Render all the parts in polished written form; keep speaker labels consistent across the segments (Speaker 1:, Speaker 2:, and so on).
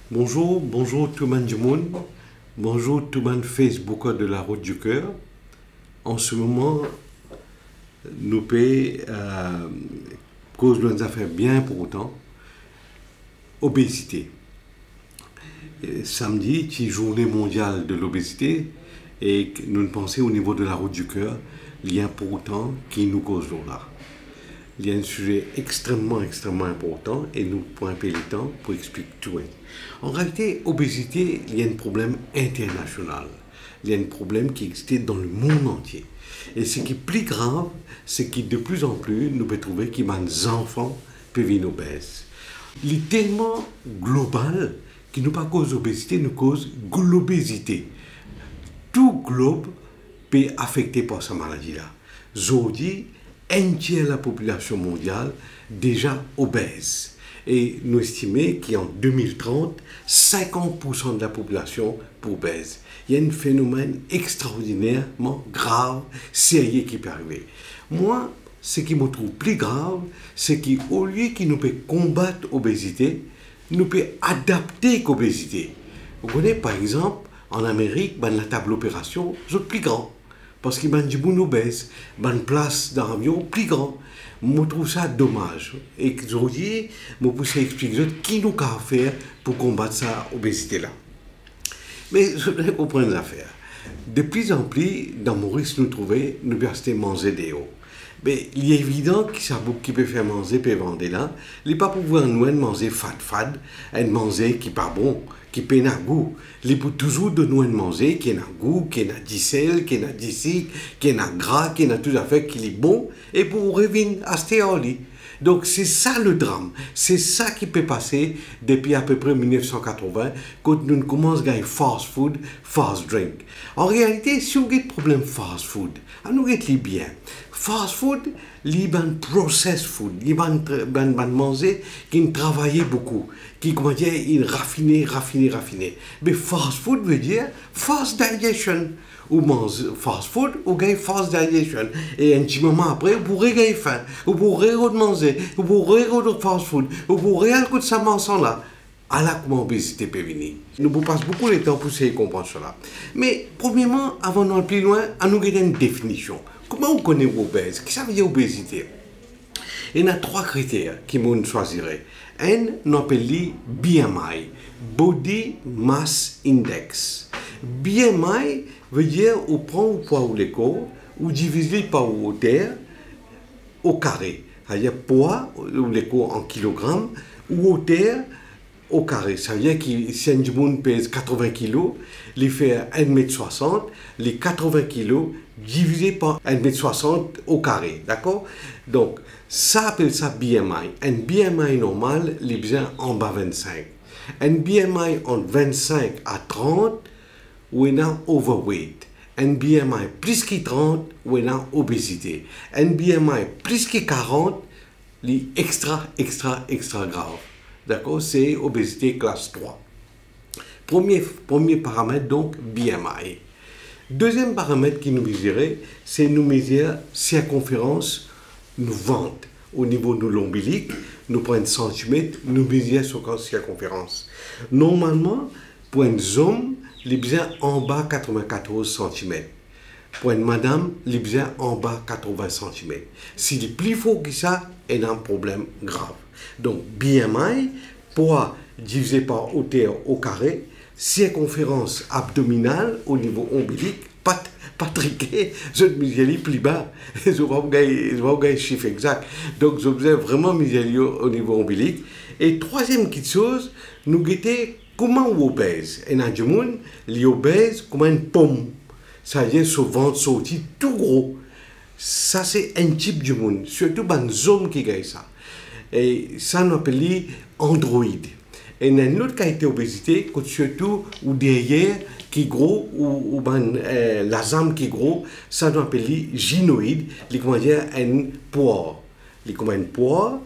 Speaker 1: Bonjour, bonjour tout le monde du monde. Bonjour tout le monde Facebooker de la Route du Cœur. En ce moment, nous payons cause de nos affaires bien pour autant. Obésité. Samedi, c'est journée mondiale de l'obésité et nous pensons au niveau de la Route du Cœur, il y a pour autant qui nous cause là. Il y a un sujet extrêmement important et nous prenons un peu le temps pour expliquer tout. En réalité, obésité, il y a un problème international. Il y a un problème qui existe dans le monde entier. Et ce qui est plus grave, c'est que de plus en plus, nous pouvons trouver que les enfants peuvent devenir obèses. Il est tellement global qu'il nous pas cause obésité, nous cause globésité. Tout globe peut être affecté par cette maladie-là. Aujourd'hui, un tiers de la population mondiale déjà obèse. Et nous estimons qu'en 2030, 50% de la population est obèse. Il y a un phénomène extraordinairement grave, sérieux qui peut arriver. Moi, ce qui me trouve plus grave, c'est qu'au lieu que nous puissions combattre l'obésité, nous pouvons adapter l'obésité. Vous connaissez par exemple, en Amérique, la table d'opération est plus grande. Parce qu'il y a des gens obèses, une place dans l'avion plus grande. Je trouve ça dommage. Et aujourd'hui, je peux expliquer qui nous a faire pour combattre cette obésité-là. Mais je voudrais comprendre les affaires. De plus en plus, dans Maurice, nous trouvons l'université manger des hauts. Mais il est évident que ça qui peut faire manger, peut vendre là. Il n'est pas pouvoir nous manger fade, manger qui n'est pas bon, qui peut avoir goût. Il peut toujours de nous manger qui a goût, qui a du sel, qui a du sucre, qui a gras, qui a tout à fait qui est bon, et pour revenir à ce lit. Donc c'est ça le drame, c'est ça qui peut passer depuis à peu près 1980 quand nous commençons à gagner fast food, fast drink. En réalité, si on a un problème fast food, on a bien. Fast food, c'est un processed food, c'est un manger qui travaille beaucoup, qui comment dire, il raffiné. Mais fast food veut dire fast digestion. Ou mange fast food, ou gagne fast digestion. Et un petit moment après, vous pourrez gagner faim, vous pourrez manger, vous pourrez fast food, vous pourrez aller de ça ensemble là. À la comment obésité peut venir. Nous passons beaucoup de temps pour essayer de comprendre cela. Mais premièrement, avant d'aller plus loin, nous avons une définition. Comment on connaît l'obèse? Qu'est-ce que ça veut dire obésité? Il y a 3 critères qui nous choisiraient. Un, nous appelons BMI, Body Mass Index. BMI veut dire on prend le poids ou le corps, ou divisé par la hauteur au carré. C'est-à-dire poids ou le corps en kilogrammes, ou hauteur au carré. Ça veut dire que si un monde pèse 80 kg, il fait 1,60 m, les 80 kg divisé par 1,60 m au carré. D'accord? Donc, ça appelle ça BMI. Un BMI normal, il est bien en bas 25. Un BMI entre 25 à 30, on a overweight. Un BMI plus que 30, on a obésité. Un BMI plus que 40, c'est extra grave. D'accord? C'est obésité classe 3. Premier paramètre, donc, BMI. Deuxième paramètre qui nous mesurerait, c'est nous mesurer circonférence, nous ventre. Au niveau de l'ombilic, nous prenons 1 cm, nous mesurons sur circonférence. Normalement, pour un homme, il est bien en bas 94 cm. Pour une madame, il est bien en bas 80 cm. S'il est plus fort que ça, il y a un problème grave. Donc, BMI, poids divisé par hauteur au carré, circonférence abdominale au niveau ombilic, pas triqué, je mesure plus bas. Je ne vais pas gagner le chiffre exact. Donc, j'observe vraiment mesurer au niveau ombilic. Et troisième petite chose, nous guettons comment on obèse. Et dans le monde, les obèses comme une pomme. Ça veut dire ce ventre sorti tout gros. Ça, c'est un type du monde. Surtout les hommes qui gagnent ça. Et ça, on appelle androïde. Et il y a une autre qualité d'obésité, surtout ou derrière, qui est gros, ou la jambe qui est gros, ça on appelle gynoïde, qui comment dire un poire. Il comme un poire,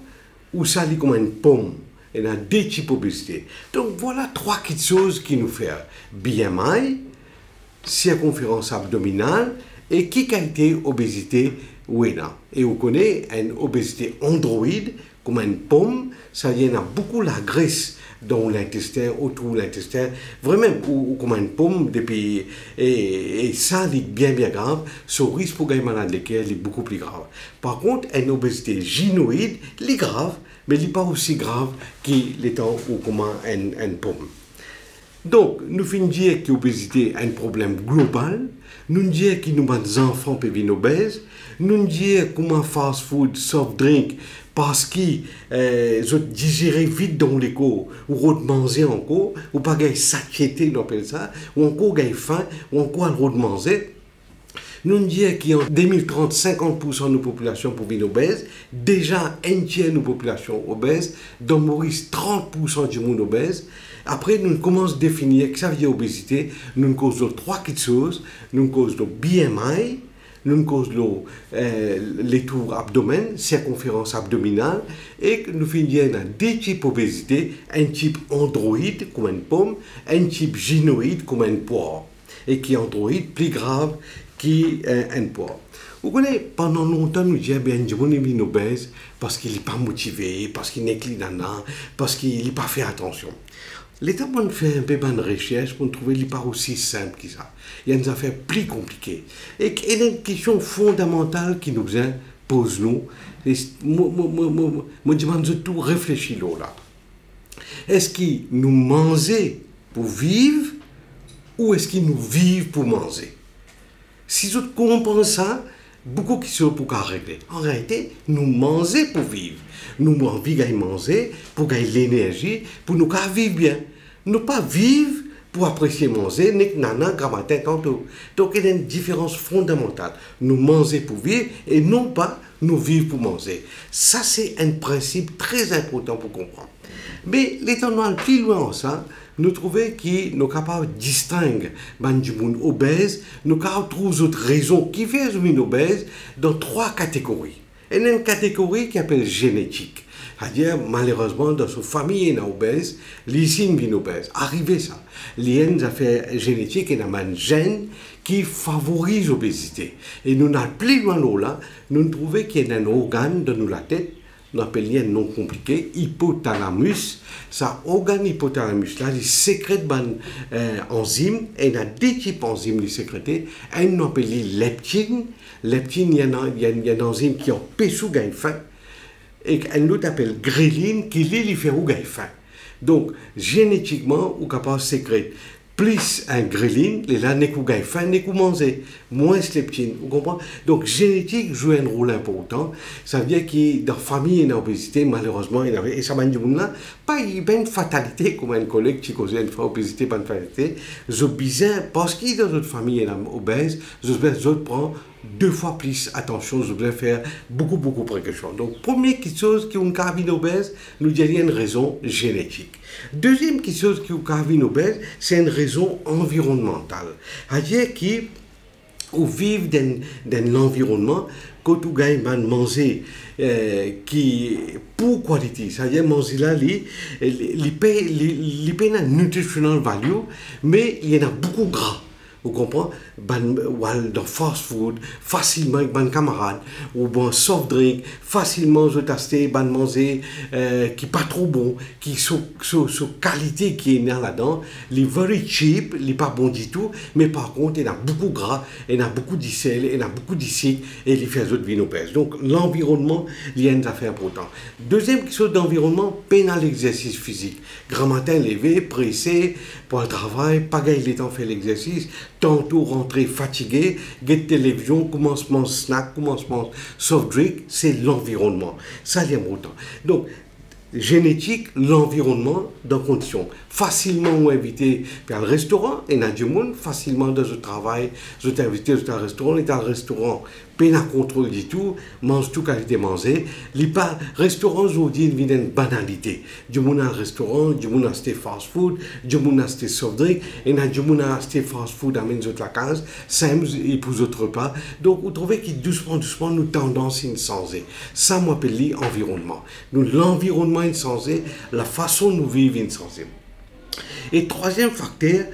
Speaker 1: ou ça il comme une pomme. Il y a 2 types d'obésité. Donc voilà 3 petites choses qui nous font BMI, circonférence abdominale, et qui qualité d'obésité oui, et on connaît une obésité androïde, comme une pomme, ça y en a beaucoup la graisse dans l'intestin, autour de l'intestin, vraiment, ou comme une pomme, depuis, et ça, c'est bien, bien grave. Ce risque pour gagner malade lesquels est beaucoup plus grave. Par contre, une obésité gynoïde, c'est grave, mais il n'est pas aussi grave que l'étant ou comme une pomme. Donc, nous finissons de dire que l'obésité est un problème global. Nous disons que nous avons des enfants qui sont obèses. Nous disons comment fast food, soft drink, parce qu'ils digèrent vite dans les corps, ou manger encore, ou pas de satiété, on appelle ça, ou encore de faim, ou encore de manger. Nous disons qu'en 2030, 50% de nos populations pour vivre obèses, déjà un tiers de nos populations obèses, dans Maurice, 30% du monde obèse. Après, nous commençons à définir que ça veut dire obésité. Nous causons trois petites choses. Nous causons le BMI, nous causons les tours abdomen, circonférence abdominale, et nous finissons dans deux types d'obésité, un type androïde comme une pomme, un type gynoïde comme une poire, et qui est androïde plus grave qu'un poire. Vous connaissez, pendant longtemps, nous disions bien, je suis obèse parce qu'il n'est pas motivé, parce qu'il n'est pas clignant, parce qu'il n'est pas fait attention. L'État peut faire un peu de recherche pour trouver qu'il n'est pas aussi simple que ça. Il y a des affaires plus compliquées. Et il y a une question fondamentale qui nous pose nous. Moi, je demande tout réfléchir là. Est-ce qu'il nous mange pour vivre ou est-ce qu'il nous vivent pour manger? Si je comprends ça, beaucoup qui sont pour régler. En réalité, nous mangeons pour vivre. Nous avons envie de manger pour gagner l'énergie, pour nous vivre bien. Nous pas vivre pour apprécier manger, ni nana, grammatin, tantôt. Donc il y a une différence fondamentale. Nous manger pour vivre et non pas nous vivre pour manger. Ça, c'est un principe très important pour comprendre. Mais l'étant plus loin de ça, nous trouvons que nous sommes capables de distinguer du monde obèse, nous sommes capables de trouver d'autres raisons qui font le monde obèse dans trois catégories. Il y a une catégorie qui s'appelle génétique. C'est-à-dire, malheureusement, dans sa famille, il y a obèse, les signes sont obèses. Arrivé ça. Il y a une affaire génétique, il y a un gène qui favorise l'obésité. Et nous n'avons plus loin de là, nous trouvons qu'il y a un organe dans la tête, nous appelons un nom compliqué, hypothalamus. Ce organe hypothalamus là, il sécrète des enzymes, et il y a deux types d'enzymes qui sécrètent. Un nous appelle leptine. Leptine, il y a une enzyme qui empêche de faim. Et un autre appelle gréline qui lui fait gagner faim. Donc, génétiquement, on est capable de sécréter plus un gréline, et là, n'est-ce pas faim, n'est-ce pas manger, moins leptine, vous comprenez? Donc, génétique joue un rôle important. Ça veut dire que dans la famille, il y a une obésité, malheureusement, et ça m'a dit, pas une fatalité, comme un collègue qui cause une obésité, pas une fatalité. Je bizarre, parce que dans notre famille, il y a une obèse, je prends deux fois plus attention, je voulais faire beaucoup de précautions. Donc, première chose qui est une carabine obèse, nous disons une raison génétique. Deuxième chose qui est une carabine obèse, c'est une raison environnementale. C'est-à-dire qu'on vit dans l'environnement, quand on gagne manger qui pour qualité, c'est-à-dire manger là, il paye une nutritional value, mais il y en a beaucoup de gras. Vous comprenez? Dans fast food, facilement avec mes camarades, ou bon soft drink, facilement je teste, manger qui pas trop bon, qui sont qualité qui est là-dedans, les very cheap, les pas bon du tout, mais par contre il y a beaucoup de gras, il y a beaucoup de sel, il y a beaucoup de sucre et il fait d'autres vins obèses. Donc l'environnement, il y a une affaire importante. Deuxième chose d'environnement, pénal l'exercice physique. Grand matin levé, pressé pour le travail, pas gagner le temps de faire l'exercice. Tantôt rentrer fatigué, get télévision, commencement snack, commencement soft drink, c'est l'environnement. Ça, il y a autant. Donc, génétique, l'environnement, dans conditions. Facilement invité à un restaurant, et dans du monde, facilement dans le travail, je t'ai invité à un restaurant, et dans le restaurant, peine à contrôle du tout, mange tout qualité manger. Les restaurants aujourd'hui, il y a une banalité. Du monde à un restaurant, du monde à acheter fast food, du monde à acheter soft drink, et du monde à acheter fast food à mettre la case, simple et pour autres repas. Donc, vous trouvez que doucement, nous tendance à changer. Ça, moi, appelle l'environnement. Nous, l'environnement est changé, la façon dont nous vivons est changée. Et troisième facteur,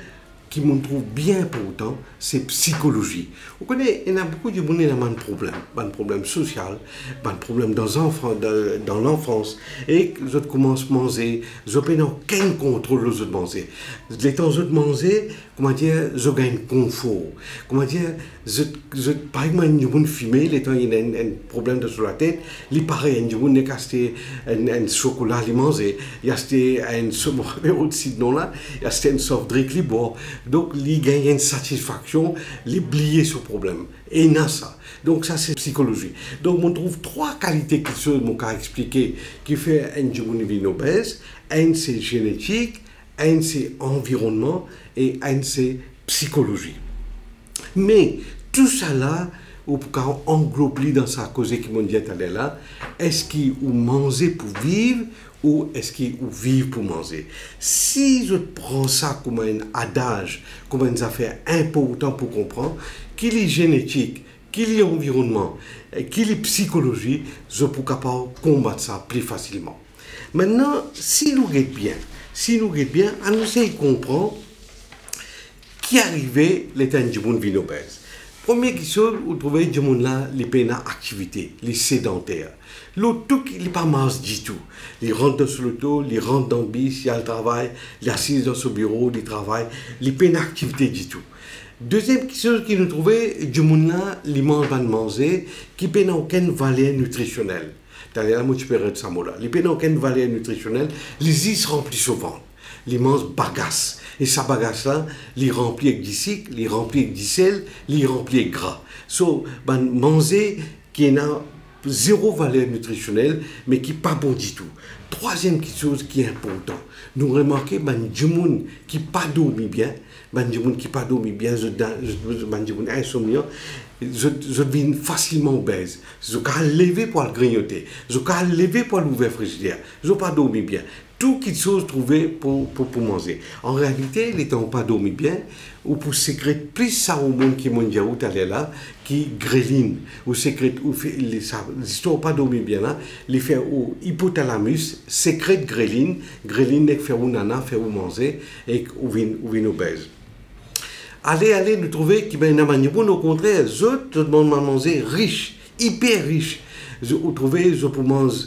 Speaker 1: qui me trouve bien pourtant, c'est psychologie. Vous connaissez, il y a beaucoup de monde qui ont un problème social, un problème dans l'enfance, et je commence à manger, je n'ai aucun contrôle de manger. Les temps de manger, comment dire, je gagne confort. Comment dire, par exemple, il y a des gens fumés, les temps il y a un problème sur la tête, il paraît, il y a des gens qui ont un chocolat à manger, il y a un soft drink qui boit. Donc, il gagne une satisfaction, il oublie ce problème. Et il y a ça. Donc, ça, c'est psychologie. Donc, on trouve trois qualités qui sont, mon cas expliqué, qui fait un vie obèse. Un, c'est génétique, un, c'est environnement, et un, c'est psychologie. Mais, tout ça là, ou quand on englobe dans sa cause qui m'ont dit là, est-ce qu'il ou manger pour vivre ou est-ce qu'il ou vivre pour manger? Si je prends ça comme un adage, comme une affaire importante pour comprendre, qu'il est génétique, qu'il est environnement, qu'il est psychologie, je peux capable combattre ça plus facilement. Maintenant, si nous regardons bien, on essaie de comprendre qui arrivait l'état du monde vie obèse. Première question, vous trouvez des gens là, les peines activité, les sédentaires. L'autre, tout, il n'est pas masse du tout. Ils rentrent sur le dos, ils rentrent dans le bis, il y a le travail, ils assisent dans ce bureau, ils travaillent, les peines activité du tout. Deuxième question qui nous trouvait, des gens là, les mangent pas de manger, qui n'ont aucune valeur nutritionnelle. C'est-à-dire, les peines n'ont aucune valeur nutritionnelle, les is remplissent souvent. Les mangent bagasse. Et sa bagasse-là, les remplit avec du sucre, les remplit avec du sel, les remplit avec gras. So, manger qui n'a zéro valeur nutritionnelle, mais qui n'est pas bon du tout. Troisième chose qui est important, nous remarquons des gens qui n'ont pas dormi bien, des gens qui n'ont pas dormi bien, des gens insomniants, je deviens facilement obèse. Je peux lever pour le grignoter, je peux lever pour l'ouvrir frigidaire, je ne peux pas dormir bien. Tout quelque chose trouvé pour manger. En réalité, les temps pas dormi bien, ou pour sécréter plus ça au monde qui mondial où t'allais là, qui gréline, ou sécrète, ou fait, l'histoire pas dormi bien là, les fait au hypothalamus, sécrète gréline n'est fait ou nana, fait ou manger, et ou vin obèse. Allez, nous trouver qui ben au contraire, je demande à manger riche, hyper riche. Vous trouvez, je peux manger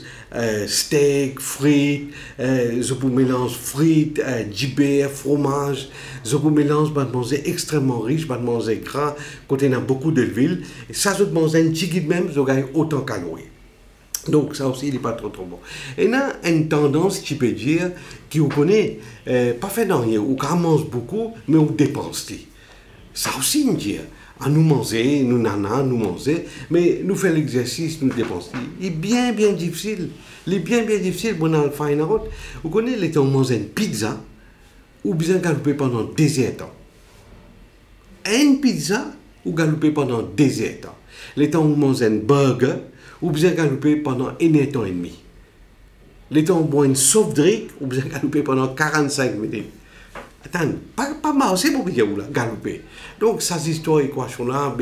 Speaker 1: steak, frites, je peux mélanger frites, gibet, fromage, je peux mélanger, je manger extrêmement riche, je manger gras, quand il y a beaucoup d'huile. Et ça, je mange un petit même, je gagne autant de calories. Donc, ça aussi, il n'est pas trop bon. Et il y a une tendance, tu peux dire, qui vous connaît, pas fait dans rien, ou qu'on mange beaucoup, mais on dépense. Ça aussi, on dit. À nous manger, nous nana, nous manger, mais nous faire l'exercice, nous dépenser. Il est bien difficile. Il est bien difficile pour nous faire une route. Vous connaissez les temps où on mange une pizza, ou bien galoper pendant des temps. Une pizza, ou galoper pendant des temps. Les temps où on mange un burger, ou bien galoper pendant un temps et demi. Les temps où on boit une soft drink, ou bien galoper pendant 45 minutes. Attends, pas mal, c'est pour dire galoper. Donc, ça, cette histoire, équation-là,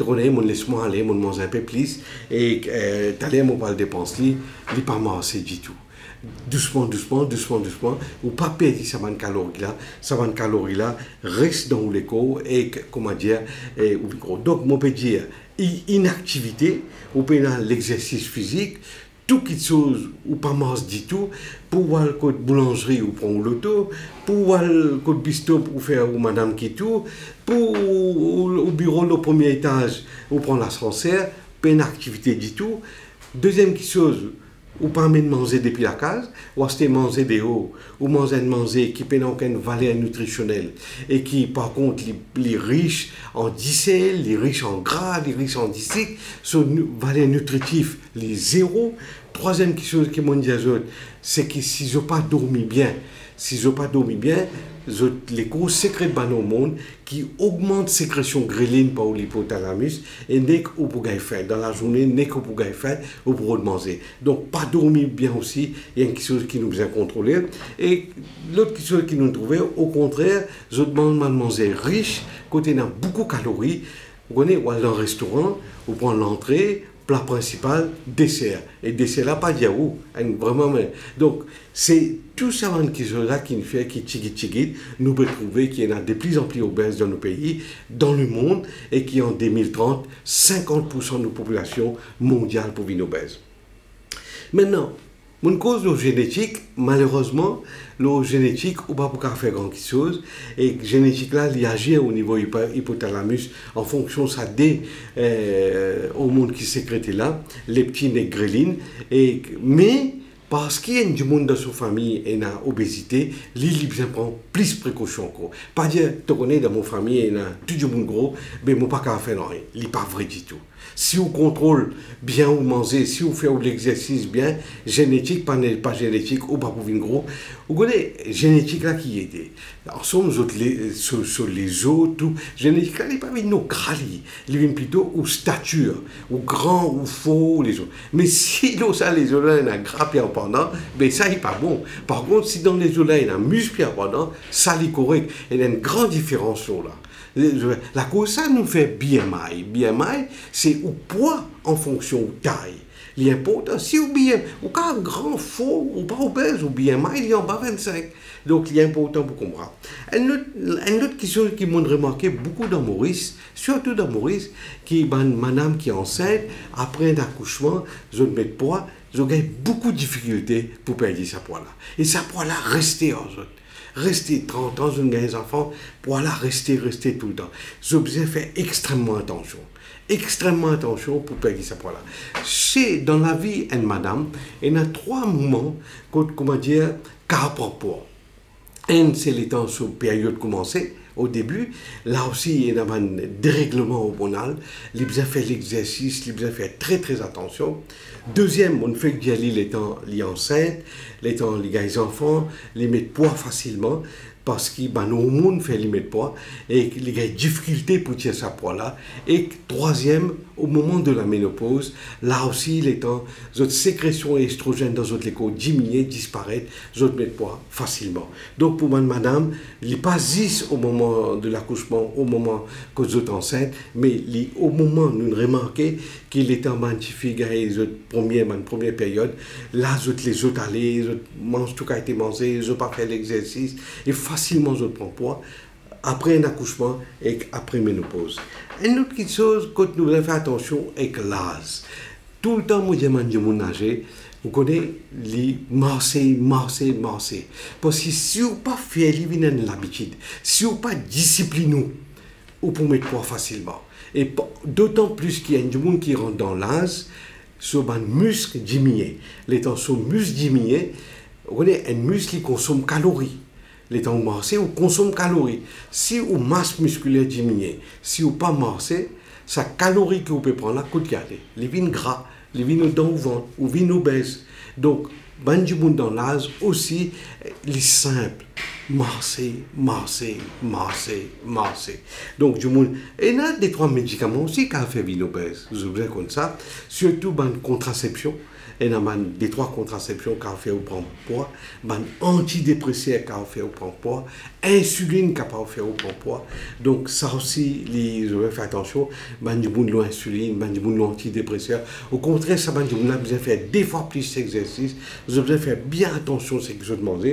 Speaker 1: on laisse-moi aller, on mange un peu plus, et t'allais, on va le dépenser, il n'est pas mal, c'est du tout. Doucement, ou pas perdre ces calories-là, reste dans le corps, et comment dire, donc, on peut dire, inactivité, on peut dire l'exercice physique, tout quelque chose ou pas masse du tout, pour voir le code boulangerie ou prendre l'auto, pour voir le code bistrot ou faire ou madame qui tout, pour au bureau le premier étage ou prendre l'ascenseur, pas une activité du tout. Deuxième chose, ou pas même manger depuis la case, ou acheter manger des hauts, ou manger qui n'a aucune valeur nutritionnelle, et qui par contre les riches en dicel, les riches en gras, les riches en dicique, sont valeur nutritive, les zéros. Troisième chose qui m'ont dit, c'est que si je n'ai pas dormi bien, les causes sécrètes au monde qui augmentent la sécrétion gréline par l'hypothalamus et n'est qu'on peut faire dans la journée, n'est qu'on peut faire au pour manger. Donc, pas dormir bien aussi, il y a quelque chose qui nous a contrôlé. Et l'autre chose qui nous trouvait, au contraire, je demande de manger riche, côté il y a beaucoup de calories. Vous connaissez, ou dans un restaurant, vous prenez l'entrée, plat principal, dessert. Et dessert là, pas dire où, vraiment. Mais, donc, c'est tout ça qui est là qui nous fait, qui tigit, nous peut trouver qu'il y en a de plus en plus obèses dans nos pays, dans le monde, et qui en 2030, 50% de nos populations mondiales pour vivre obèses. Maintenant, mon cause de génétique, malheureusement, le génétique, on ne peut pas faire grand chose. Et la génétique là, il agit au niveau hypothalamus en fonction de ça des hormones qui sécrètent là, leptine et ghrelin. Mais parce qu'il y a du monde dans sa famille et une obésité, il prend plus de précautions encore. Pas dire, tu connais dans mon famille, il y a tout le monde gros, mais moi pas qu'à faire rien. Il n'est pas vrai du tout. Si on contrôle bien où manger, si on fait l'exercice bien, génétique, pas génétique, ou pas pour venir gros, vous connaissez, génétique là qui est. En somme, sur les autres, tout, génétique là, il n'est pas nos gras, il vient plutôt aux statures, aux grands, aux faux, les autres. Mais si ça, les autres, il y a un gras bien pendant, ben ça, il n'est pas bon. Par contre, si dans les autres, il y a un muscle bien pendant, ça, il est correct. Il y a une grande différence là. La cause, ça nous fait BMI. BMI, c'est au poids en fonction de taille. L'important, si vous avez un grand faux ou pas obèse, ou BMI, il y a en bas 25. Donc, il est important pour comprendre. Une autre question qui m'a remarqué beaucoup dans Maurice, surtout dans Maurice, qui est une madame qui est enceinte, après un accouchement, je mets de poids, je gagne beaucoup de difficultés pour perdre ce poids-là. Et ce poids-là, rester en zone. Rester 30 ans, je gagne des enfants, voilà, rester tout le temps. J'ai besoin de faire extrêmement attention pour perdre ce poids-là. C'est dans la vie d'une madame, il y a 3 moments, comment dire, qu'elle prend poids. Un, c'est les temps sur période commencée, au début. Là aussi, il y a un dérèglement hormonal. Il besoin de faire l'exercice, il besoin de faire très attention. Deuxième, on fait que d'y aller les temps les enceintes, les temps les enfants, les mettre poids facilement. Parce que nos hormones font les mettre poids et les gars difficulté pour tirer ce poids là. Et troisième, au moment de la ménopause, là aussi les temps, les sécrétions estrogènes dans les corps diminuent, disparaissent, les mettent poids facilement. Donc pour madame, il n'est pas 10 au moment de l'accouchement, au moment que vous êtes enceinte, mais au moment où nous remarquons qu'il est en magnifique les première période, là les autres allés, les autres mangent tout qui a été mangé, les autres pas fait l'exercice et facilement je prends poids après un accouchement et après ménopause. Une autre chose que nous devons faire attention avec l'âge. Tout le temps, moi, je demande nager. Vous connaissez les marcher. Parce que si vous pas fait l'habitude, si vous pas discipliné, vous pouvez mettre poids facilement. Et d'autant plus qu'il y a du monde qui rentre dans l'âge, sur un muscle diminué. Les temps sur muscle diminué, vous connaissez un muscle qui consomme calories. Les temps où marcher, on consomme calories. Si vous masse musculaire diminue, si vous pas marcher, sa calorie que vous pouvez prendre, là, coûte garder. Les vins gras, les vins dans le ventre, ou vins obèses. Donc, ben du monde dans l'âge aussi, les simples. Marcher. Donc, du monde. Et il y a des 3 médicaments aussi qui ont fait vin obèse. Vous avez comme ça. Surtout, ben, contraception. Et il y a des 3 contraceptions qui ont fait prendre poids, antidépresseurs qui ont fait prendre poids, insuline qui a fait prendre poids. Donc ça aussi, je vais faire attention, du monde l'insuline, du monde l'antidépresseur. Au contraire, ça du monde a besoin de faire des fois plus d'exercice, vous avez besoin de faire bien attention à ce que je demande.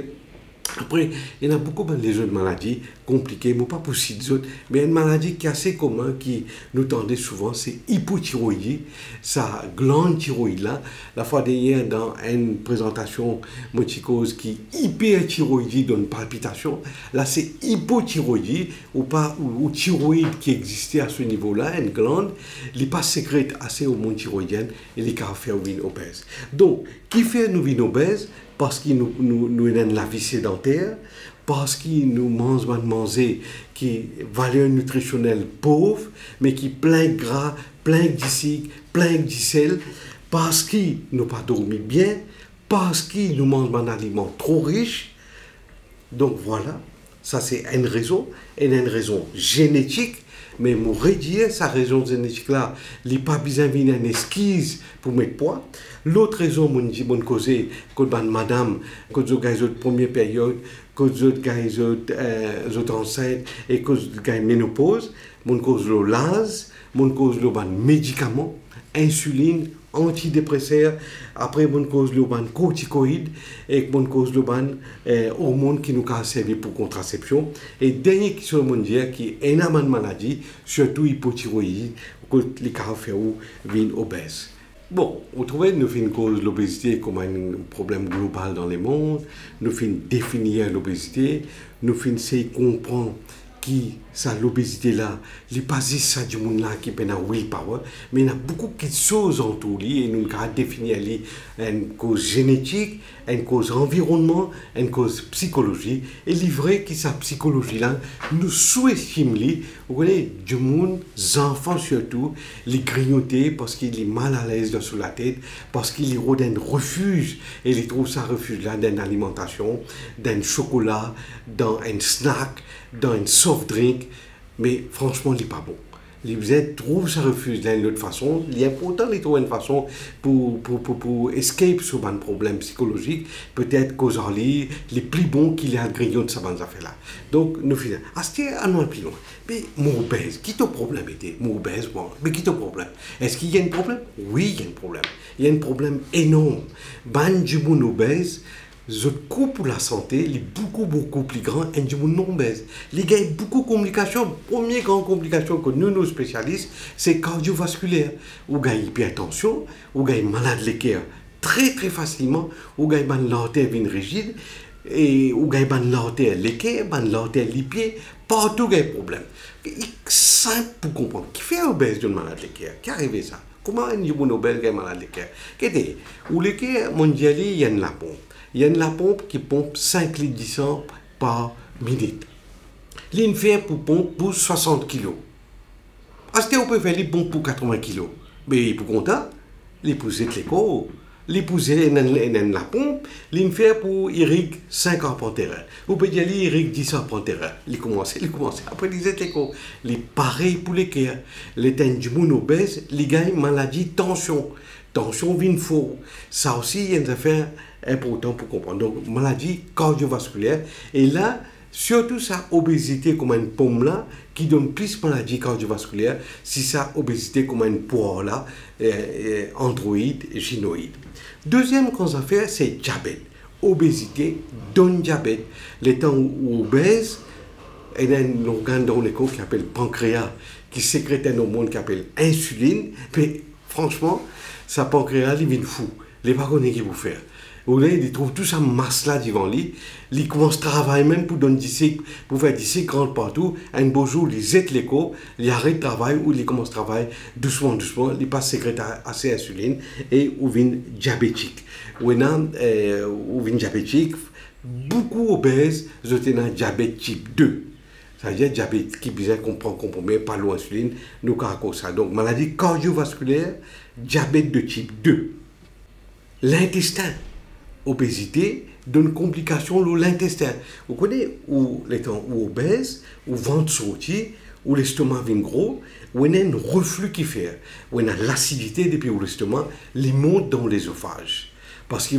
Speaker 1: Après, il y en a beaucoup de maladies compliquées, mais pas possible d'autres. Mais une maladie qui est assez commune, qui nous tendait souvent, c'est hypothyroïdie. Sa glande thyroïde là, la fois dernière dans une présentation moticose qui hyperthyroïdie donne palpitation. Là, c'est hypothyroïdie ou pas ou thyroïde qui existait à ce niveau-là, une glande, il n'est pas sécrète assez hormones thyroïdiennes et les caractères obèses. Donc, qui fait nous vivre obèses? Parce qu'il nous donne la vie sédentaire, parce qu'il nous manger qui valeur nutritionnelle pauvre, mais qui plein de gras, plein de glycides, plein de sel, parce qu'il nous pas dormi bien, parce qu'il nous mange un aliment trop riche. Donc voilà, ça c'est une raison, et une raison génétique. Mais pour dire sa raison génétique là, il n'est pas besoin de venir une esquisse pour mettre poids. L'autre raison, mon cause, que madame, que je gagne la première période, cause de gars autres enceintes et cause de gars ménopause, mon cause le laz, mon cause le ban médicaments, insuline, antidépresseurs, après mon cause le ban corticoïdes et mon cause le ban hormones qui nous ont servi pour contraception. Et dernier qui sur le monde qui est énormément de maladies, surtout hypothyroïdie, que les caractères viennent obèses. Bon, vous trouvez, nous faisons une cause de l'obésité comme un problème global dans le monde, nous faisons définir l'obésité, nous faisons comprendre qui ça l'obésité là, les pas ça du monde là qui peine à willpower, mais il y a beaucoup de choses en tout et nous avons définir une cause génétique, une cause environnement, une cause psychologie et livré qui sa psychologie là nous sous-estime vous voyez du monde, enfants surtout, les grignoter parce qu'il est mal à l'aise dans sous la tête, parce qu'il est dans un refuge et il trouve ça refuge là dans une alimentation, dans un chocolat, dans un snack, dans un soft drink, mais franchement, il n'est pas bon. Les trouvent ça refuge d'une autre façon. Il est important de trouver une façon pour escape sur un problème psychologique, peut-être cause les plus bons qu'il y a à grignon de sa bande affaire là. Donc, nous finissons. C'était un an plus loin. Mais mon obèse, qui ton problème était? Mon obèse, bon, mais qui ton problème? Est-ce qu'il y a un problème? Oui, il y a un problème. Il y a un problème énorme. Ban du monde obèse, le coût pour la santé est beaucoup plus grand et du monde non obèse. Les gars, il y a beaucoup de complications. Première grande complication que nous spécialistes, c'est cardiovasculaire. Ou gars, hypertension, ou gars, malade de cœur très facilement, ou gars, l'artère vient rigide, et ou gars, l'artère les cœurs, l'artère les pieds, partout il y a des problèmes. C'est simple pour comprendre. Qui fait obèse d'une malade de cœur? Qui arrive ça? Comment un monde obèse est malade de cœur? Qu'est-ce ou les cœurs mondiaux, il y a une la pompe. Il y a une la pompe qui pompe 5 litres de sang par minute. L'une fait pour pompe pour 60 kg. Est-ce qu'on peut faire les pompes pour 80 kg? Mais pour compter, les pousser de l'écho, les pousser dans la pompe, l'une fait pour Eric 5 arpenteurs. Ou peut dire Eric 10 arpenteurs. Il commence. Après, ils étaient l'écho. Les pareil pour les cœurs. Les teintes du monde obèse, les gars, maladie, tension. Tension vient faux. Ça aussi, il y a une affaire importante pour comprendre. Donc, maladie cardiovasculaire. Et là, surtout ça, obésité comme une pomme là, qui donne plus maladie cardiovasculaire, si ça, obésité comme une poire là, androïde, gynoïde. Deuxième grande affaire, c'est diabète. Obésité donne diabète. Les temps où obèse, il y a un organe dans le corps qui s'appelle pancréas, qui sécrète un hormone qui s'appelle insuline. Mais franchement, sa pancréas, il vient fou. Les parents qui vous faire. Vous voyez, ils trouvent tout ça masse là devant lui. Ils commencent à travailler même pour donner pour faire des cycles partout. Un beau jour, ils jettent l'écho, ils arrêtent le travail ou ils commencent à travailler doucement. Ils passent sécrète assez insuline et ils viennent diabétiques. Ou viennent diabétiques, beaucoup obèses, ils ont un diabète type 2. C'est-à-dire diabète qui bizarre qu'on prend comprimé par l'insuline, nous caractère ça. Donc maladie cardiovasculaire, diabète de type 2. L'intestin, obésité, donne complication de l'intestin. Vous connaissez où les temps où obèse, où ventre sorti, où l'estomac vient gros, où il y a un reflux qui fait, où il y a l'acidité depuis l'estomac, il monte dans l'ésophage. Parce que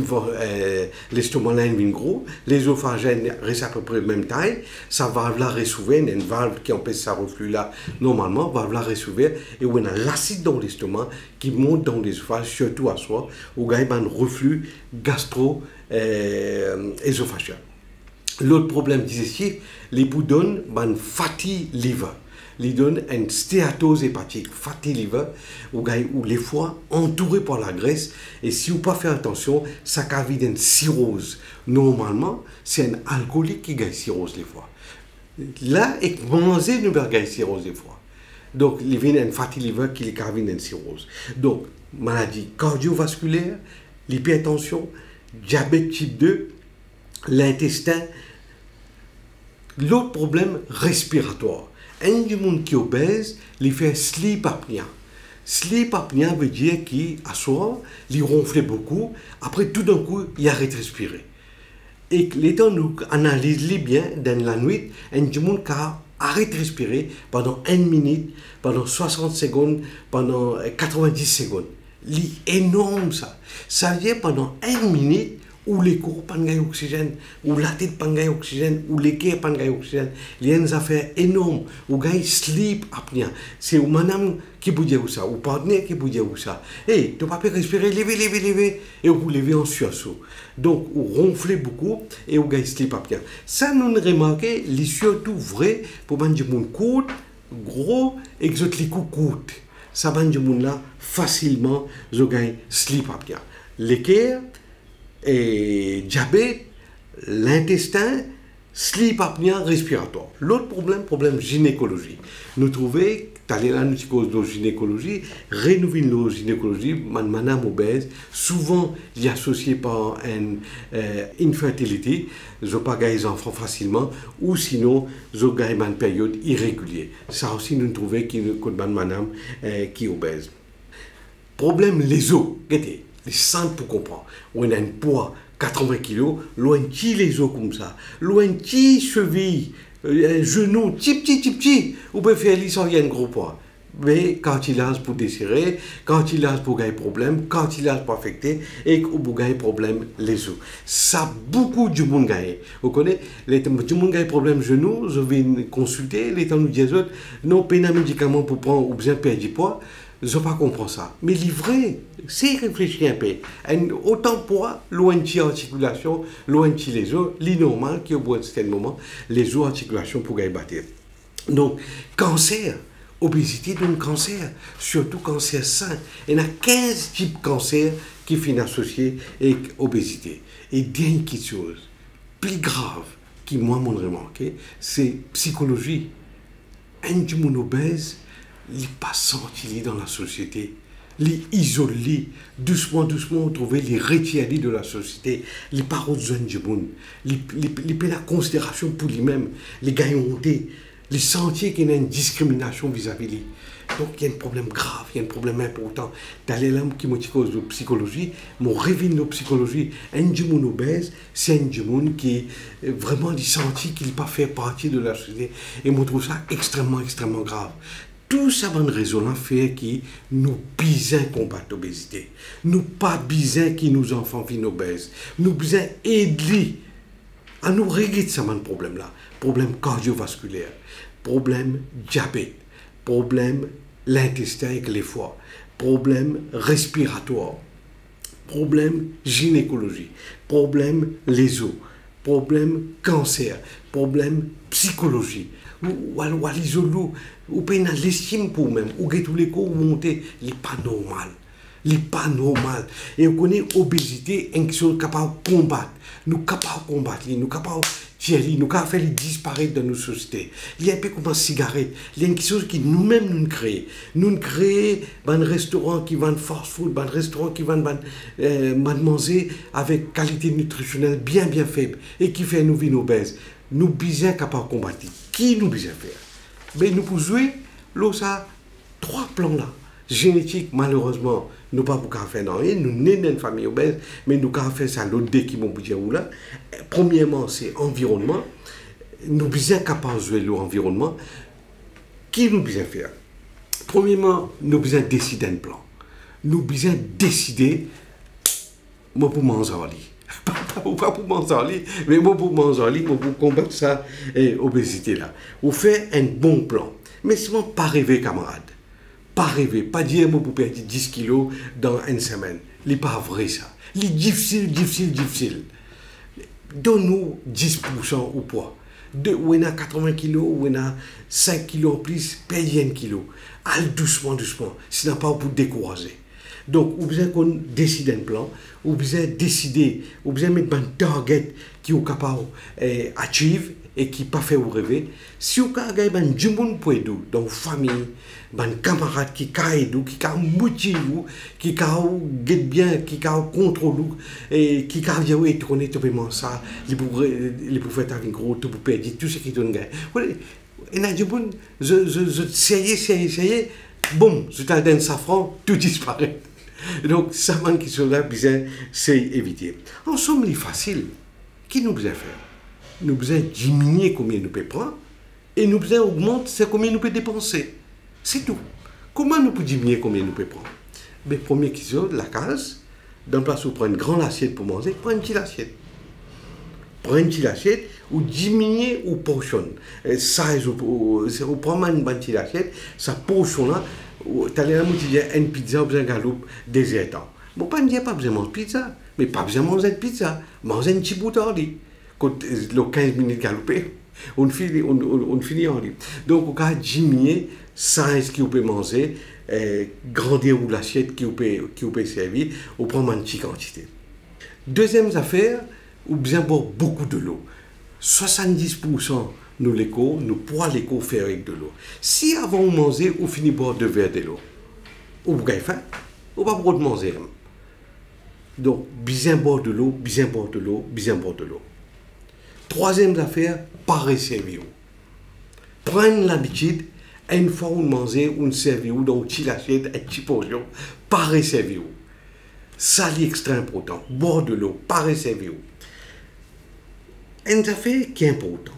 Speaker 1: l'estomac là vient gros, l'ésophage reste à peu près de même taille, sa valve là reste ouverte, il y a une valve qui empêche ça reflux là, normalement, valve là reste ouverte, et où il y a l'acide dans l'estomac qui monte dans l'ésophage, surtout à soi, où il y a un reflux gastro-ésophageal. L'autre problème digestif, les bouts donnent un fatty liver. Ils donnent une stéatose hépatique, fatty liver, où les foies entourés par la graisse, et si vous ne pas faire attention, ça cavit une cirrhose. Normalement, c'est un alcoolique qui gagne cirrhose les foies. Là, et manger ne peut gagner cirrhose des foies. Donc, il y a un fatty liver qui cavit une cirrhose. Donc, maladie cardiovasculaire, l'hypertension, diabète type 2, l'intestin. L'autre problème respiratoire. Un du monde qui est obèse, il fait sleep apnea. Sleep apnea veut dire qu'à soir, il ronfle beaucoup, après tout d'un coup, il arrête de respirer. Et les temps nous analysons bien dans la nuit, un du monde qui arrête de respirer pendant 1 minute, pendant 60 secondes, pendant 90 secondes. C'est énorme ça. Ça veut dire pendant 1 minute, ou les corps pas d'oxygène, ou la tête pas d'oxygène, ou les cœurs pas d'oxygène. Il y a une affaire énorme, ou gars sleep apnea. C'est ou madame qui vous dit ça, ou partenaire qui vous dit ça. Et tu ne peux pas respirer, lever, et vous lever en sursaut. Donc, vous ronflez beaucoup, et vous gars sleep apnea. Ça, nous remarquons, c'est surtout vrai pour les gens qui courent, gros, et que les coups courent. Ça va là facilement, je gagne sleep apnea. L'équerre, et diabète, l'intestin, sleep apnea respiratoire. L'autre problème gynécologie. Nous trouvons, d'aller là, nous cause de gynécologie, rénover la gynécologie, madame obèse, souvent, il est associé par une infertilité, je pas gagner enfants facilement, ou sinon, je gagne une période irrégulière. Ça aussi, nous trouvons qu'il y a une madame qui est obèse. Problème les os, regardez, les centres pour comprendre. On a un poids 80 kg, loin de les os comme ça, loin de cheville, genou, petit, on peut faire sans rien de gros poids. Mais quand il lance pour desserrer, quand il lance pour gagner problème, quand il lance pour affecter, et pour gagner problème les os. Ça, beaucoup de monde gagne. Vous connaissez, les gens gagne problème genou, je vais consulter, les gens nous disent, non, pas un médicament pour prendre ou besoin de perdre du poids. Je ne comprends pas ça. Mais livré, c'est réfléchir un peu. Autant poids, loin de l'articulation, loin de les os, l'inormal qui au bout de certain moment, les os articulation pour gagner bâtir. Donc, cancer, obésité, donc cancer, surtout cancer sain. Il y a 15 types de cancer qui finissent associés avec obésité. Et dernière chose, plus grave, qui moi m'ont remarqué, c'est psychologie. Un monde obèse, il n'est pas senti dans la société, les isolés, doucement, on trouve les retirés de la société, les paroles du monde, les la considération pour lui-même, les gagnantés, les sentiers qu'il y a une discrimination vis-à-vis de lui. Donc il y a un problème grave, il y a un problème important. Dans les langues qui me cause de psychologie, mon rêve de psychologie, un monde obèse, c'est un monde qui est vraiment senti qu'il n'est pas fait partie de la société. Et je trouve ça extrêmement grave. Tout ça va une raison fait qui nous besoin combattre l'obésité. Nous pas besoin qui nous enfants viennent obèses. Nous besoin aider à nous régler ce problème là. Problème cardiovasculaire, problème diabète, problème l'intestin avec les foies, problème respiratoire, problème gynécologie, problème les os, problème cancer, problème psychologie. Ou l'isolou, ou peine l'estime pour même, ou que tous les coups monter, il n'est pas normal. Il n'est pas normal. Et on connaît l'obésité, une chose capable de combattre. Nous sommes capables de combattre, nous sommes capables de tirer, nous sommes capables de disparaître dans nos sociétés. Il y a un peu comme une cigarette. Il y a une chose qui nous-mêmes nous créons. Nous créons un restaurant qui vend fast food, un restaurant qui vend manger avec qualité nutritionnelle bien faible et qui fait nous vivre obèses. Nous sommes bien capables de combattre. Qui nous besoin faire? Mais nous pouvons jouer ça, 3 plans là. Génétique, malheureusement, nous ne pouvons pas faire dans rien. Nous sommes une famille obèse, mais nous pouvons faire ça l'autre dé qui m'ont dit là. Premièrement, c'est environnement. Nous sommes capables de jouer l'environnement. Qui nous besoin faire? Premièrement, nous besoin décider un plan. Nous besoin décider, moi pour manger en lit. Pas pour manger, mais moi pour manger, moi pour combattre ça, obésité là. Vous faites un bon plan. Mais sinon, pas rêver, camarade. Pas rêver. Pas dire, moi pour perdre 10 kilos dans une semaine. Ce n'est pas vrai ça. C'est difficile. Donne-nous 10% au poids. Où on a 80 kilos, où on a 5 kilos en plus, paye 1 kilo. Allez doucement. Sinon, pas pour décourager. Donc, vous avez qu'on décide un plan, vous avez décidé, vous avez mettre un target qui est capable d'achieve et qui pas fait vous rêver. Si vous avez du monde pour aider, dans votre famille, un camarade qui aide, qui motive vous, qui guette bien, qui contrôle vous, et qui dit oui, tu connais totalement ça, il peut faire avec gros, tu peux perdre tout ce qui donne gain. Et là, du monde, je essayais, boum, je t'ai donné un safran, tout disparaît. Donc, ça manque qui sont là, c'est éviter. En somme, c'est facile. Qui nous besoin faire? Nous besoin diminuer combien nous pouvons prendre et nous besoin augmenter combien nous pouvons dépenser. C'est tout. Comment nous pouvons diminuer combien nous pouvons prendre? Mais première question, la case, dans place où prendre une grande assiette pour manger, prends une petite assiette. Prends une petite assiette ou diminuer ou portionne. Size ou prends une petite assiette, ça portion là, tu as l'air de une pizza ou une galoupe désertant. Bon, pas dire pas besoin de manger pizza, mais pas besoin de manger de pizza. Manger un petit bout d'or. Quand le 15 minutes galopé, on finit en lit. Donc, on va diminuer size qui vous peut manger, grandir ou l'assiette qui vous peut servir, on prend une petite quantité. Deuxième affaire, ou bien boire beaucoup de l'eau. 70% nous l'écho, nous pouvons l'écho faire avec de l'eau. Si avant de manger, on finit boire 2 verres de l'eau, ou vous avez faim, ou pas pour manger. Donc, bien boire de l'eau, bien boire de l'eau, bien boire de l'eau. Troisième affaire, pas resservir. Prendre l'habitude, une fois où manger, on servir dans une petite assiette, une petite portion, pas resservir. Ça, c'est extrêmement important. Boire de l'eau, pas resservir. Une affaire qui est importante.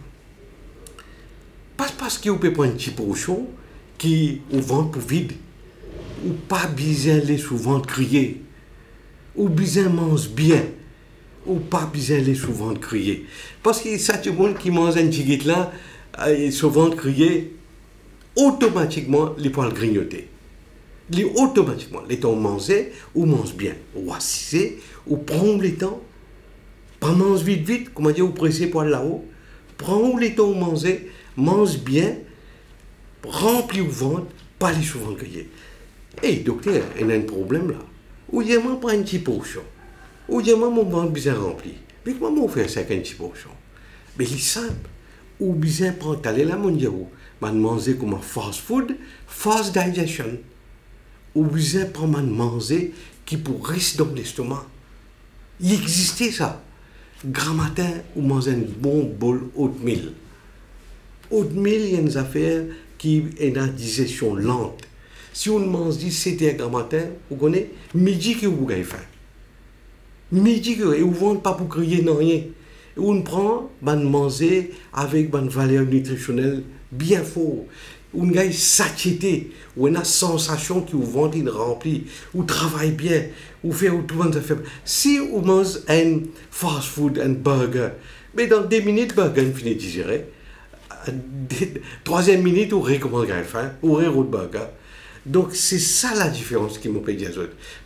Speaker 1: Pas parce que vous pouvez prendre une petite portion qui vous vend pour vide, ou pas besoin de souvent crier, ou besoin de manger bien, ou pas besoin de souvent crier. Parce que ça, tout le monde qui mange un petit là, souvent crier, automatiquement, les poils grignoter. Automatiquement, les temps manger, ou mange bien, ou assiser, ou prendre le temps, pas manger vite, comment dire, ou presser pour là-haut, prendre le temps de manger, mange bien, remplir le ventre, pas les souvent crier. Hey, docteur, il y a un problème là. Ou il y a pas une petite portion. Ou il y a mon ventre bien rempli. Mais comment on fait ça avec une petite portion? Mais c'est simple. Ou bien prendre aller la mondiale. Manger comme un fast food, fast digestion. Ou bien prendre manger qui pour rester dans l'estomac. Il existait ça. Grand matin, ou manger un bon bol oatmeal. Oatmeal, il y a une affaire qui est dans la digestion lente. Si on mange 17 h grand matin, vous connaissez, midi que vous avez faim. Midi que vous ne vendez pas pour crier non rien. On prend, manger avec une valeur nutritionnelle bien forte. On a une satiété, on a une sensation que vous vendez une remplie, vous travaillez bien, vous faites tout le monde faire. Si vous mangez un fast food, un burger, mais dans 2 minutes, le burger finit de digérer. 3e minute, vous recommencez à faim, vous avez un burger. Donc, c'est ça la différence qui me fait dire.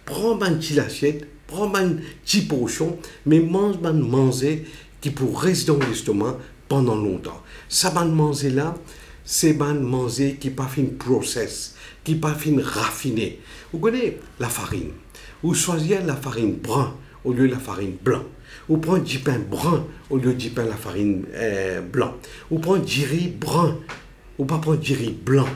Speaker 1: Prends une petite assiette, prends une petite portion, mais manger qui pour rester dans l'estomac pendant longtemps. Ça, manger là, c'est manger qui n'est pas fin process, qui n'est pas fin raffiné. Vous connaissez la farine. Vous choisissez la farine brun au lieu de la farine blanc. Vous prenez du pain brun au lieu du pain la farine blanc. Vous prenez du riz brun, ou pas prendre du riz blanc.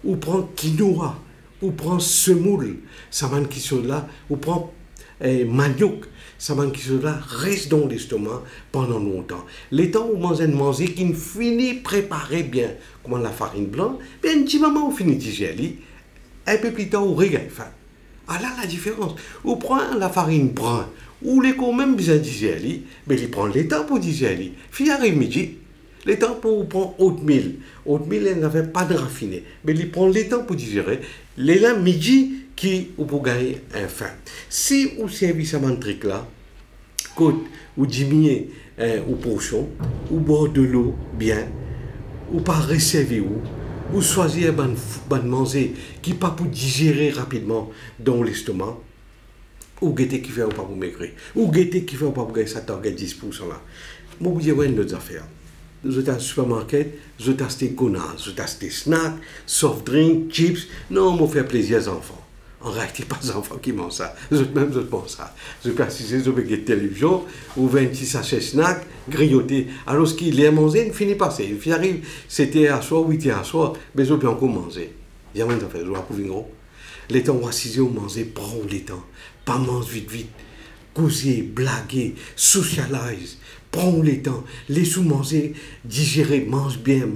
Speaker 1: Ou prend quinoa, ou prend semoule, ça va qui sont là, ou prend manioc, ça va qui sont là, reste dans l'estomac pendant longtemps. Les temps où vous mangez qui finit préparer bien, comme la farine blanche, bien un petit moment où finit digérer, un peu plus tard, vous regardez faim. Ah là, la différence. Vous prenez la farine brun, ou les quand même bien digérer, mais il prend le temps pour digérer. Puis arrive midi. Le temps pour prendre oatmeal. Oatmeal, il n'avait pas de raffiné. Mais il prend le temps pour digérer. Les là, midi, qui vous gagner un faim. Si vous servez ce truc là, quand vous diminuez aux portions, vous boire de l'eau bien, ou pas réserver ou choisir un manger qui pas pour digérer rapidement dans l'estomac, ou guetter qui fait ou pas pour maigrir, ou guetter qui fait ou pas pour gagner ça target 10% là. Moi, vous avez une autre affaire. Vous êtes au supermarché, vous êtes acheté connasse, vous êtes acheté snack, soft drink, chips. Non, on fait plaisir aux enfants. En réalité, pas les enfants qui mangent ça. Vous êtes même, vous mangez ça. Vous êtes assisté, vous avez une télévision, vous avez un petit sachet snack, grignoté. Alors, ce qu'il est mangé, il finit par ça. Il arrive, c'était à soir, 8 h à soir, mais vous avez encore mangé. Il y a même d'affaires, je vous approuve gros. Les temps où assisé, vous mangez, prends les temps. Pas manger vite. Causer, blaguer, socialize. Prends le temps, laisse-vous digérer, mange bien,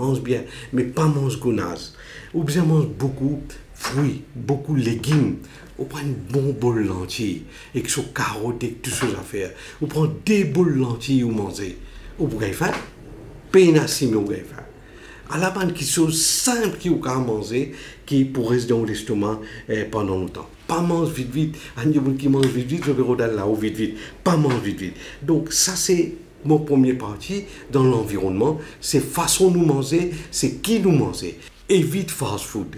Speaker 1: mais pas mange gonasse. Ou bien mange beaucoup fruits, beaucoup légumes. Ou prend une bonne bol de lentilles, avec son carotte, et toutes ces affaires. Ou prend 2 bols de lentilles ou manger. Ou vous avez faim, pénassime ou vous avez faim. À la bande qui sont simples qui ont à manger, qui pour rester dans l'estomac pendant longtemps. Pas manger vite vite. Un qui mange vite vite, je vais regarder là-haut vite vite. Pas manger vite vite. Donc ça c'est mon premier parti dans l'environnement. C'est façon de nous manger, c'est qui nous manger. Évite fast food.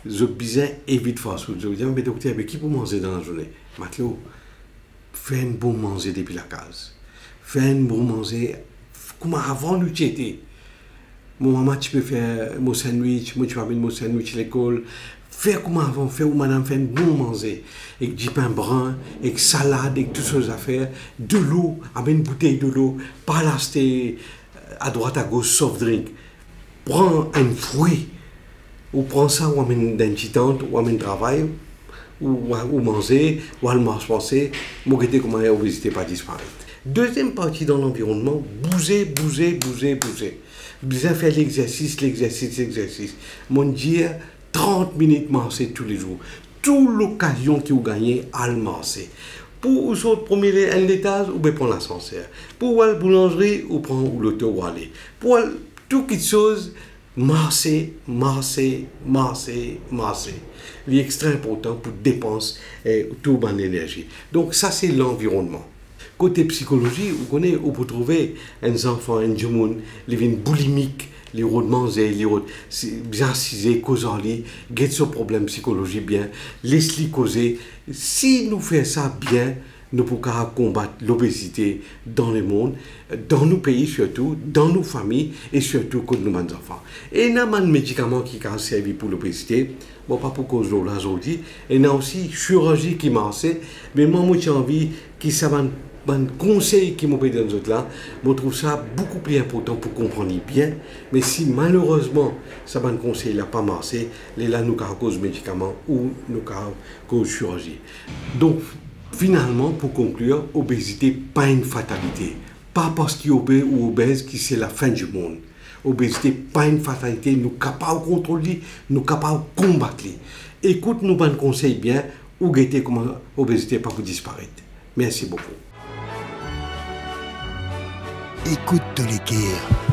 Speaker 1: Je disais évite fast food. Je me disais, mais docteur, mais qui peut manger dans la journée? Mathieu, fais un bon manger depuis la case. Fais un bon manger comme avant l'utilité. Mon maman, tu peux faire mon sandwich, moi tu peux amener mon sandwich à l'école. Fais comme avant, fais où madame fait un bon manger. Avec du pain brun, avec salade, avec toutes ces affaires. De l'eau, amène une bouteille de l'eau. Pas l'acheter à droite, à gauche, soft drink. Prends un fruit. Ou prends ça, ou amène dans une tente, ou amène travail, ou manger, ou à le marche penser. Moi, je comment l'obésité pas disparaître. Deuxième partie dans l'environnement, bouger, bouger, bouger, bouger. Bien faire l'exercice, l'exercice, l'exercice. Mon Dieu, 30 minutes marcher tous les jours. Toute l'occasion que vous gagnez à le marcher. Pour vous autres, premier un étage, ou bien prendre l'ascenseur. Pour aller à la boulangerie, ou prendre l'auto ou aller. Pour toutes les choses, marcher, marcher, marcher, marcher. C'est extrêmement important pour dépenser toute mon énergie. Donc ça, c'est l'environnement. Côté psychologie, vous connaissez, on peut trouver un enfant, un jeune, les vignes boulimiques, les routes manger, les routes bien cisées, causer, get ce problème psychologique bien, laisse-les causer. Si nous faisons ça bien, nous pouvons combattre l'obésité dans le monde, dans nos pays surtout, dans nos familles et surtout contre nos enfants. Et il y a un médicament qui a servi pour l'obésité, bon, pas pour cause de aujourd'hui, et il y a aussi chirurgie qui marche, mais moi, j'ai envie qu'ils savent un conseil qui m'ont donné dans autres là, je trouve ça beaucoup plus important pour comprendre bien. Mais si malheureusement, ça un conseil n'a pas marché, là nous avons cause médicaments ou nous avons cause chirurgie. Donc finalement, pour conclure, obésité pas une fatalité. Pas parce qu'il est obèse ou obèse que c'est la fin du monde. Obésité pas une fatalité, nous sommes capables de contrôler, nous sommes capables de combattre. Écoute nous un conseil bien ou guetter comment l'obésité pas pour disparaître. Merci beaucoup.
Speaker 2: Écoute de l'équerre.